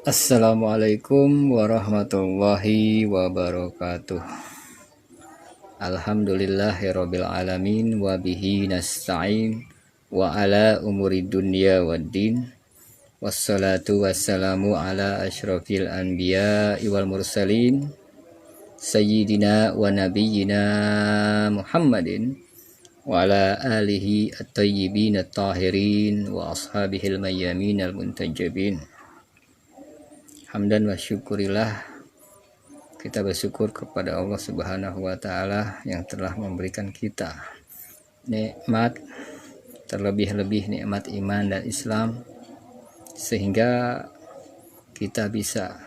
Assalamualaikum warahmatullahi wabarakatuh. Alhamdulillahirabbil alamin wa bihi nasta'in wa ala umuri dunya waddin. Wassalatu wassalamu ala asyrafil anbiya wal mursalin sayyidina wa nabiyyina Muhammadin wa ala alihi at-tayyibin at-tahirin wa ashabihil mayyamin al-muntajabin. Hamdan wa syukurillah, kita bersyukur kepada Allah Subhanahu wa Ta'ala yang telah memberikan kita nikmat, terlebih-lebih nikmat iman dan Islam, sehingga kita bisa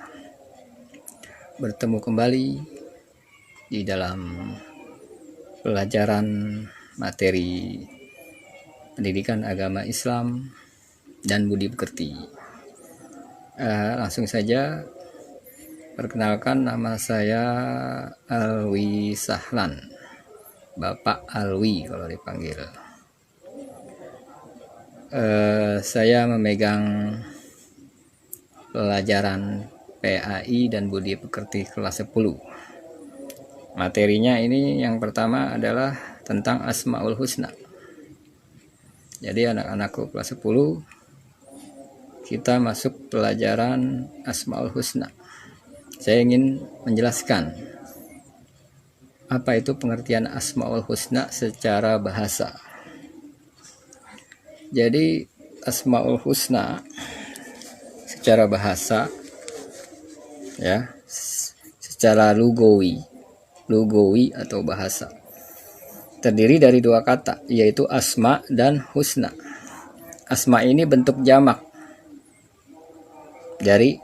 bertemu kembali di dalam pelajaran materi pendidikan agama Islam dan budi pekerti. Langsung saja, perkenalkan, nama saya Alwi Sahlan, Bapak Alwi kalau dipanggil. Saya memegang pelajaran PAI dan budi pekerti kelas 10. Materinya ini yang pertama adalah tentang Asmaul Husna. Jadi anak-anakku kelas 10, kita masuk pelajaran Asmaul Husna. Saya ingin menjelaskan apa itu pengertian Asmaul Husna secara bahasa. Jadi Asmaul Husna secara bahasa, ya, secara lugawi atau bahasa, terdiri dari dua kata, yaitu asma dan husna. Asma ini bentuk jamak dari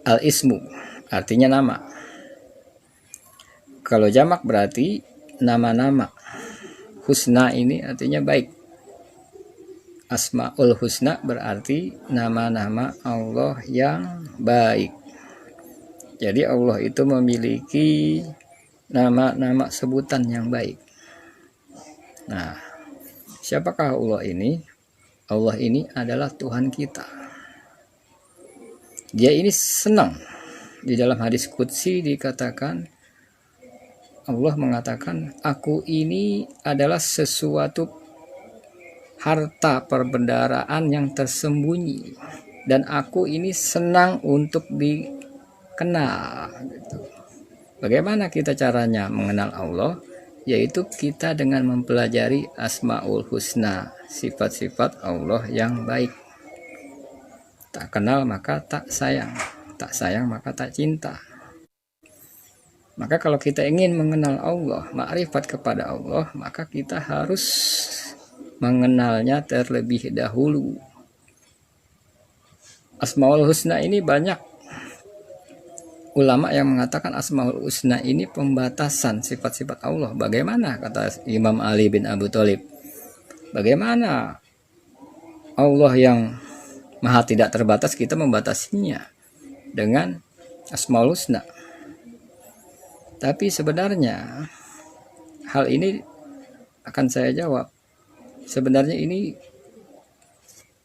al-ismu, artinya nama. Kalau jamak berarti nama-nama. Husna ini artinya baik. Asmaul Husna berarti nama-nama Allah yang baik. Jadi Allah itu memiliki nama-nama sebutan yang baik. Nah, siapakah Allah ini? Allah ini adalah Tuhan kita. Dia ini senang. Di dalam hadis qudsi dikatakan, Allah mengatakan, aku ini adalah sesuatu harta perbendaharaan yang tersembunyi, dan aku ini senang untuk dikenal. Bagaimana kita caranya mengenal Allah? Yaitu kita dengan mempelajari Asmaul Husna, sifat-sifat Allah yang baik. Tak kenal maka tak sayang, tak sayang maka tak cinta. Maka kalau kita ingin mengenal Allah, makrifat kepada Allah, maka kita harus mengenalnya terlebih dahulu. Asmaul Husna ini banyak ulama yang mengatakan Asmaul Husna ini pembatasan sifat-sifat Allah. Bagaimana, kata Imam Ali bin Abi Thalib, bagaimana Allah yang Maha tidak terbatas kita membatasinya dengan Asmaul Husna? Tapi sebenarnya hal ini akan saya jawab. Sebenarnya ini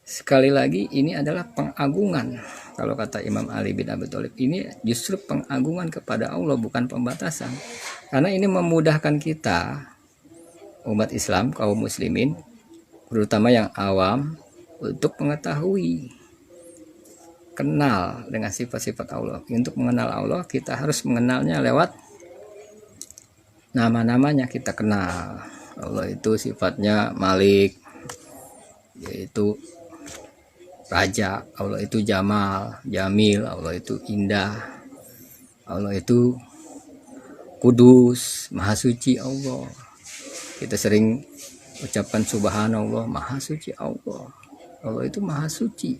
sekali lagi ini adalah pengagungan. Kalau kata Imam Ali bin Abi Thalib, ini justru pengagungan kepada Allah, bukan pembatasan. Karena ini memudahkan kita, umat Islam, kaum muslimin, terutama yang awam, untuk mengetahui, kenal dengan sifat-sifat Allah. Untuk mengenal Allah, kita harus mengenalnya lewat nama-namanya. Kita kenal Allah itu sifatnya Malik, yaitu Raja. Allah itu Jamal, Jamil. Allah itu Indah. Allah itu Kudus, Maha Suci Allah. Kita sering ucapkan Subhanallah, Maha Suci Allah. Allah itu Maha Suci.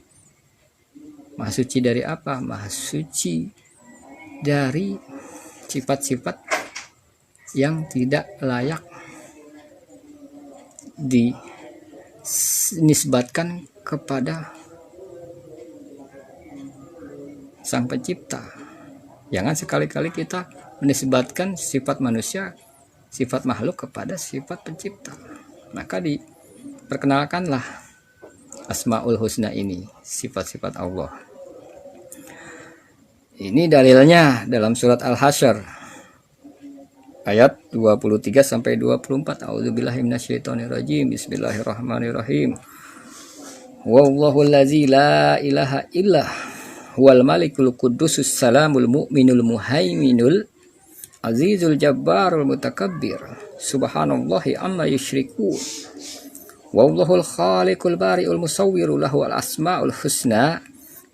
Maha Suci dari apa? Maha Suci dari sifat-sifat yang tidak layak dinisbatkan kepada Sang Pencipta. Jangan sekali-kali kita menisbatkan sifat manusia, sifat makhluk kepada sifat pencipta. Maka diperkenalkanlah Asmaul Husna ini, sifat-sifat Allah. Ini dalilnya dalam surat Al-Hasyr ayat 23 sampai 24. A'udzubillahi minasyaitonirrajim. Bismillahirrahmanirrahim. Wallahu allazi la ilaha illah huwal malikul qudusus salamul mu'minul muhaiminul azizul jabbarul mutakabbir. Subhanallahi amma yusyrikun. Wallahul khaliqul bari'ul musawwiru lahu al asmaul husna.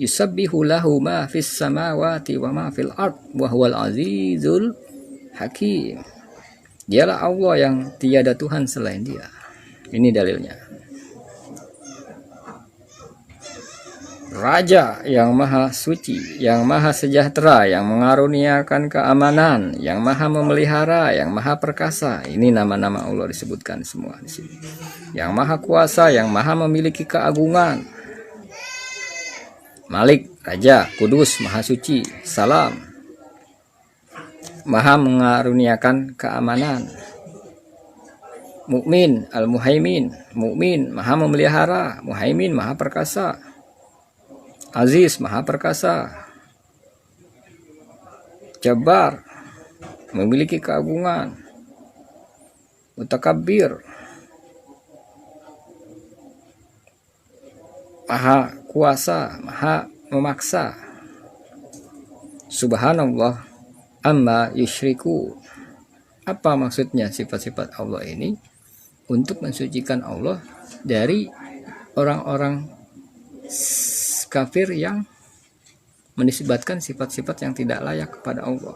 Yusabbihu lahu ma fis samawati wa ma fil ard wa huwal azizul hakim. Dialah Allah yang tiada Tuhan selain Dia. Ini dalilnya. Raja yang maha suci, yang maha sejahtera, yang mengaruniakan keamanan, yang maha memelihara, yang maha perkasa. Ini nama-nama Allah disebutkan semua di sini. Yang maha kuasa, yang maha memiliki keagungan. Malik, Raja, Kudus, Maha Suci, Salam, Maha mengaruniakan keamanan. Mukmin, Al-Muhaimin, Mukmin, Maha memelihara, Muhaimin, Maha perkasa. Aziz, Maha perkasa. Jabbar, memiliki keagungan. Mutakabbir, Maha kuasa, maha memaksa. Subhanallah amma yusyriku. Apa maksudnya sifat-sifat Allah ini? Untuk mensucikan Allah dari orang-orang kafir yang menisbatkan sifat-sifat yang tidak layak kepada Allah.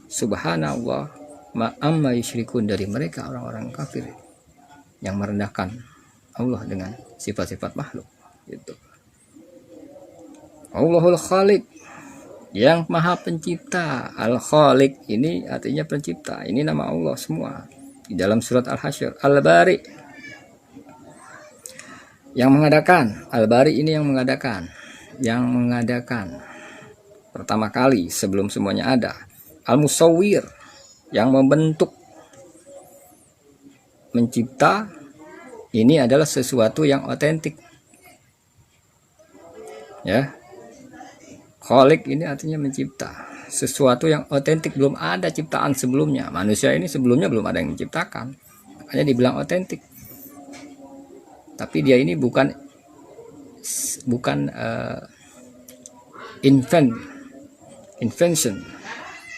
Subhanallah amma yusyrikun, dari mereka orang-orang kafir yang merendahkan Allah dengan sifat-sifat makhluk. Gitu. Allahul Khaliq, yang maha pencipta. Al-Khaliq ini artinya pencipta. Ini nama Allah semua di dalam surat Al-Hasyr. Al-Bari, yang mengadakan. Al-Bari ini yang mengadakan, pertama kali sebelum semuanya ada. Al-Musawwir, yang membentuk. Mencipta ini adalah sesuatu yang otentik. Ya, Khalik ini artinya mencipta sesuatu yang otentik, belum ada ciptaan sebelumnya. Manusia ini sebelumnya belum ada yang menciptakan, makanya dibilang otentik. Tapi dia ini bukan invention,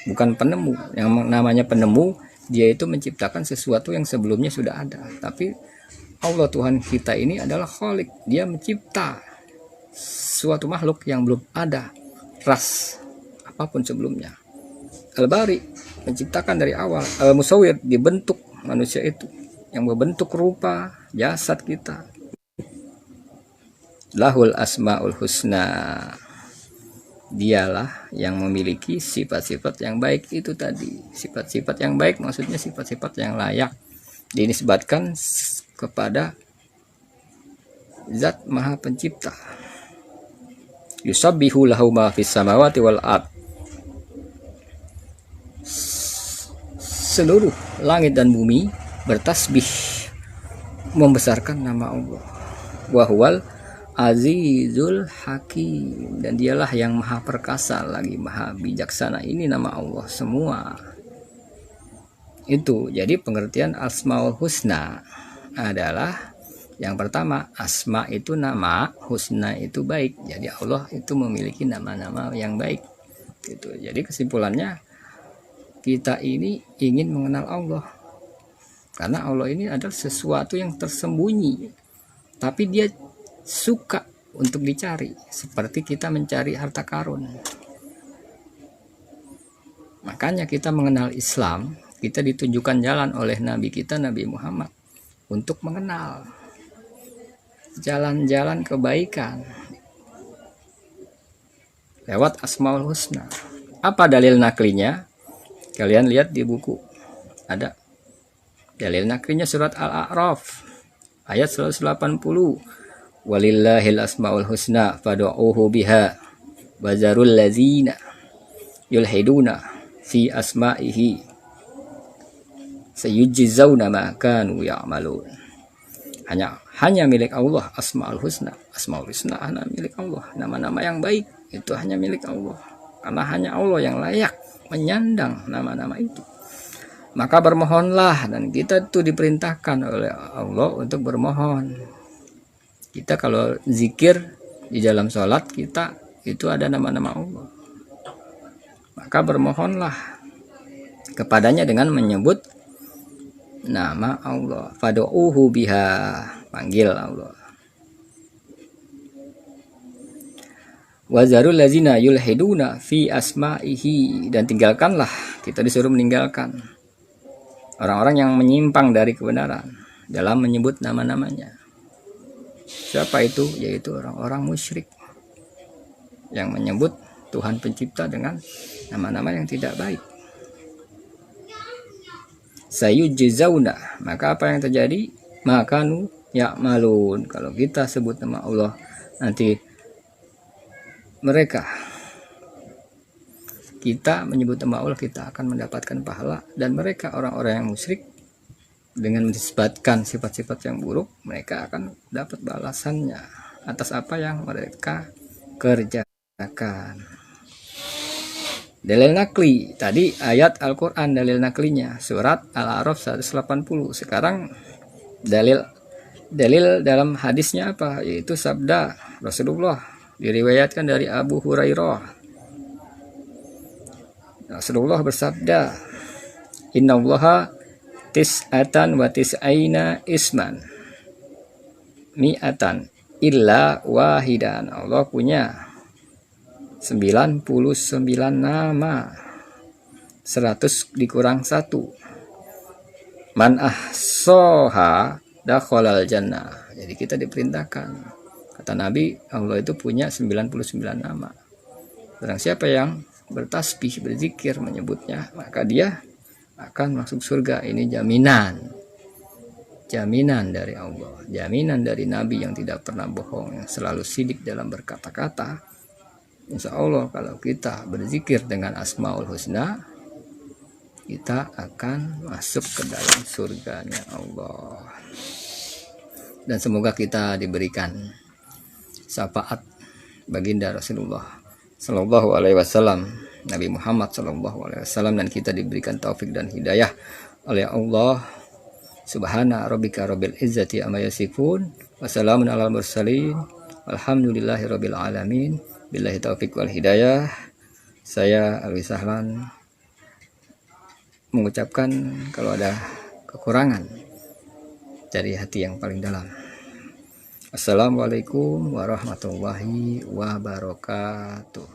bukan penemu. Yang namanya penemu, dia itu menciptakan sesuatu yang sebelumnya sudah ada. Tapi Allah Tuhan kita ini adalah Khalik, dia mencipta suatu makhluk yang belum ada ras apapun sebelumnya. Al-Bari, menciptakan dari awal. Al-Musawwir, dibentuk manusia itu, yang membentuk rupa jasad kita. Lahul asmaul husna, dialah yang memiliki sifat-sifat yang baik itu tadi. Sifat-sifat yang baik maksudnya sifat-sifat yang layak dinisbatkan kepada Zat Maha Pencipta. Yusabbihu lahu ma fis samawati wal ard. Seluruh langit dan bumi bertasbih membesarkan nama Allah. Wa huwal azizul hakim, dan dialah yang maha perkasa lagi maha bijaksana. Ini nama Allah semua. Itu jadi pengertian Asmaul Husna adalah yang pertama, asma itu nama, husna itu baik. Jadi Allah itu memiliki nama-nama yang baik. Gitu. Jadi kesimpulannya, kita ini ingin mengenal Allah. Karena Allah ini adalah sesuatu yang tersembunyi. Tapi dia suka untuk dicari. Seperti kita mencari harta karun. Makanya kita mengenal Islam, kita ditunjukkan jalan oleh Nabi kita, Nabi Muhammad. Untuk mengenal jalan-jalan kebaikan lewat Asmaul Husna. Apa dalil naklinya? Kalian lihat di buku ada dalil naklinya, surat Al-A'raf ayat 180. Walillahil asmaul husna fad'uuhu biha wazarul ladzina yulhiduna fi asma'ihi sayujzauna ma kanu ya'malun. Hanya milik Allah Asmaul Husna. Asmaul Husna hanya milik Allah. Nama-nama yang baik itu hanya milik Allah. karena hanya Allah yang layak menyandang nama-nama itu. Maka bermohonlah, dan kita itu diperintahkan oleh Allah untuk bermohon. Kita kalau zikir di dalam sholat kita itu ada nama-nama Allah, maka bermohonlah kepadanya dengan menyebut nama Allah. Fad'uhu biha, panggil Allah. Wazarul lazina yulhiduna fi asma'ihi, dan tinggalkanlah, kita disuruh meninggalkan orang-orang yang menyimpang dari kebenaran dalam menyebut nama-namanya. Siapa itu? Yaitu orang-orang musyrik yang menyebut Tuhan pencipta dengan nama-nama yang tidak baik. Sayujzauna, maka apa yang terjadi? Makanu ya'malun. Kalau kita sebut nama Allah, nanti mereka, kita menyebut nama Allah, kita akan mendapatkan pahala. Dan mereka orang-orang yang musyrik dengan menisbatkan sifat-sifat yang buruk, mereka akan dapat balasannya atas apa yang mereka kerjakan. Dalil nakli, tadi ayat Al-Quran dalil naklinya surat Al-A'raf 180. Sekarang dalil dalam hadisnya apa? Yaitu sabda Rasulullah, diriwayatkan dari Abu Hurairah. Rasulullah bersabda, innallaha tis'atan wa tis'aina isman mi'atan illa wahidan. Allah punya 99 nama, 100 dikurang 1. Man ahsoha dakhalal jannah. Jadi kita diperintahkan, kata Nabi, Allah itu punya 99 nama. Barang siapa yang bertasbih, berzikir, menyebutnya, maka dia akan masuk surga. Ini jaminan dari Allah, jaminan dari Nabi yang tidak pernah bohong, yang selalu sidik dalam berkata-kata. Insya Allah kalau kita berzikir dengan Asmaul Husna, kita akan masuk ke dalam surganya Allah. Dan semoga kita diberikan syafaat baginda Rasulullah Sallallahu Alaihi Wasallam, Nabi Muhammad Sallallahu Alaihi Wasallam, dan kita diberikan taufik dan hidayah oleh Allah. Subhana rabbika rabbil izzati amma yasifun, wassalamun alal mursalin, walhamdulillahi rabbil alamin. Billahi taufik wal hidayah. Saya Alwi Sahlan mengucapkan kalau ada kekurangan dari hati yang paling dalam. Assalamualaikum warahmatullahi wabarakatuh.